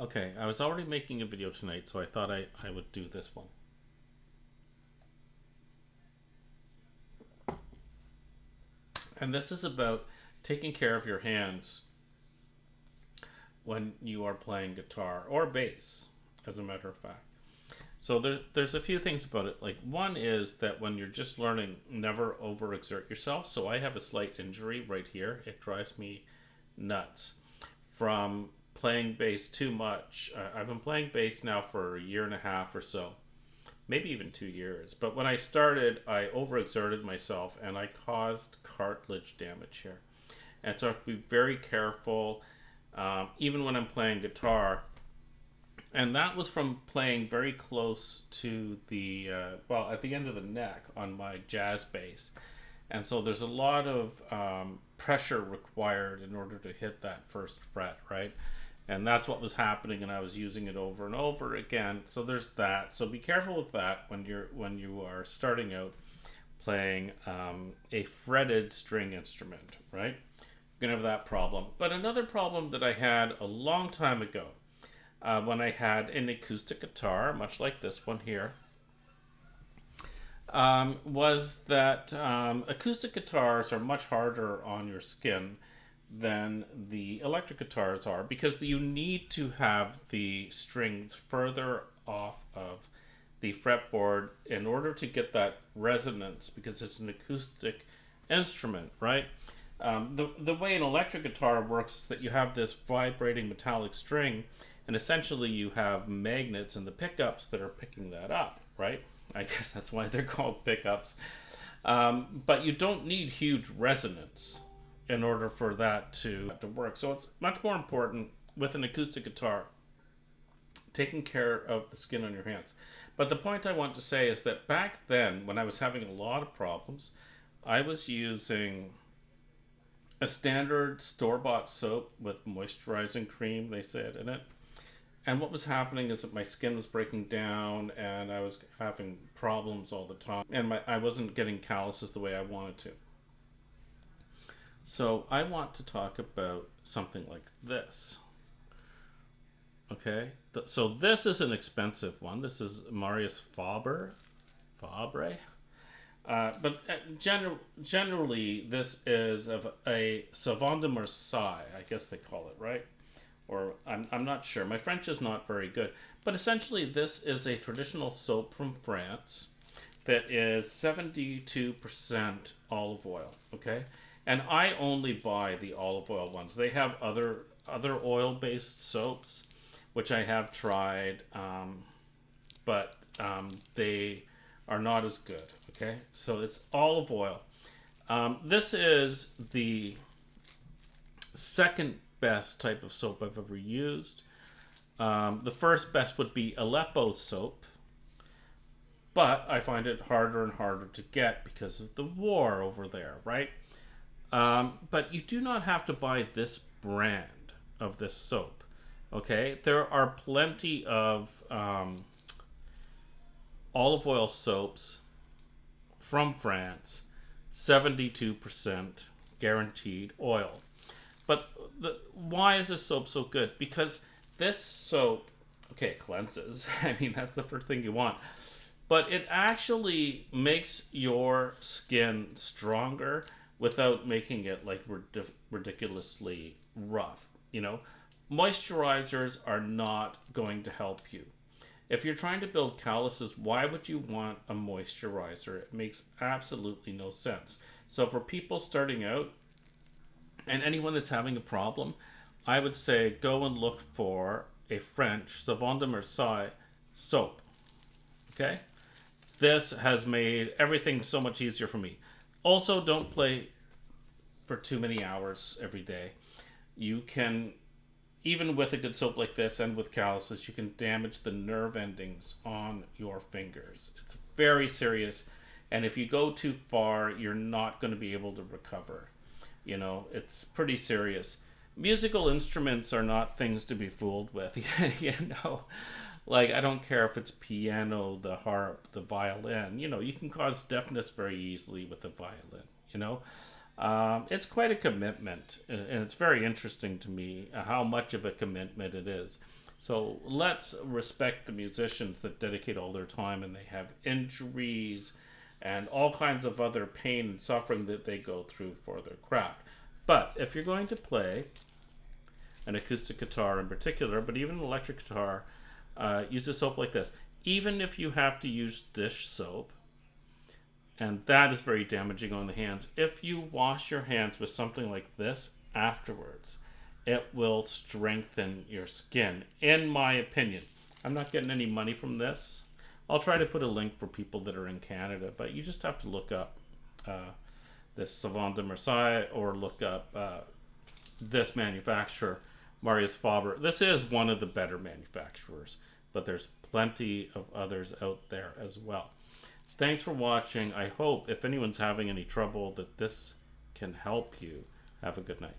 Okay, I was already making a video tonight, so I thought I would do this one. And this is about taking care of your hands when you are playing guitar or bass, as a matter of fact. So there's a few things about it. Like, one is that when you're just learning, never overexert yourself. So I have a slight injury right here. It drives me nuts from playing bass too much. I've been playing bass now for a year and a half or so, maybe even 2 years. But when I started, I overexerted myself and I caused cartilage damage here. And so I have to be very careful, even when I'm playing guitar. And that was from playing very close to the, well, at the end of the neck on my jazz bass. And so there's a lot of pressure required in order to hit that first fret, right? And that's what was happening, and I was using it over and over again. So there's that. So be careful with that when you are starting out playing a fretted string instrument, right? You're gonna have that problem. But another problem that I had a long time ago, when I had an acoustic guitar, much like this one here, was that acoustic guitars are much harder on your skin than the electric guitars are, because you need to have the strings further off of the fretboard in order to get that resonance, because it's an acoustic instrument, right? The way an electric guitar works is that you have this vibrating metallic string, and essentially you have magnets in the pickups that are picking that up, right? I guess that's why they're called pickups. But you don't need huge resonance in order for that to work. So it's much more important with an acoustic guitar, taking care of the skin on your hands. But the point I want to say is that back then, when I was having a lot of problems, I was using a standard store-bought soap with moisturizing cream, they said, in it. And what was happening is that my skin was breaking down and I was having problems all the time. And I wasn't getting calluses the way I wanted to. So I want to talk about something like this. Okay, so this is an expensive one. This is Marius Fabre. But generally, this is of a Savon de Marseille, I guess they call it, right? Or I'm not sure. My French is not very good. But essentially, this is a traditional soap from France that is 72% olive oil, okay? And I only buy the olive oil ones. They have other oil-based soaps, which I have tried, but they are not as good, okay? So it's olive oil. This is the second best type of soap I've ever used. The first best would be Aleppo soap, but I find it harder and harder to get because of the war over there, right? But you do not have to buy this brand of this soap, okay? There are plenty of olive oil soaps from France, 72% guaranteed oil. But why is this soap so good? Because this soap, okay, it cleanses. I mean, that's the first thing you want. But it actually makes your skin stronger without making it like ridiculously rough. You know, moisturizers are not going to help you. If you're trying to build calluses, why would you want a moisturizer? It makes absolutely no sense. So for people starting out, and anyone that's having a problem, I would say go and look for a French Savon de Marseille soap. Okay? This has made everything so much easier for me. Also, don't play for too many hours every day. You can, even with a good soap like this and with calluses, you can damage the nerve endings on your fingers. It's very serious. And if you go too far, you're not going to be able to recover. You know, it's pretty serious. Musical instruments are not things to be fooled with. You know, like, I don't care if it's piano, the harp, the violin. You know, you can cause deafness very easily with the violin, you know. It's quite a commitment, and it's very interesting to me how much of a commitment it is. So let's respect the musicians that dedicate all their time and they have injuries and all kinds of other pain and suffering that they go through for their craft. But if you're going to play an acoustic guitar in particular, but even an electric guitar, use a soap like this. Even if you have to use dish soap, and that is very damaging on the hands, if you wash your hands with something like this afterwards, it will strengthen your skin, in my opinion. I'm not getting any money from this. I'll try to put a link for people that are in Canada, but you just have to look up this Savon de Marseille, or look up this manufacturer, Marius Faber. This is one of the better manufacturers, but there's plenty of others out there as well. Thanks for watching. I hope if anyone's having any trouble that this can help you. Have a good night.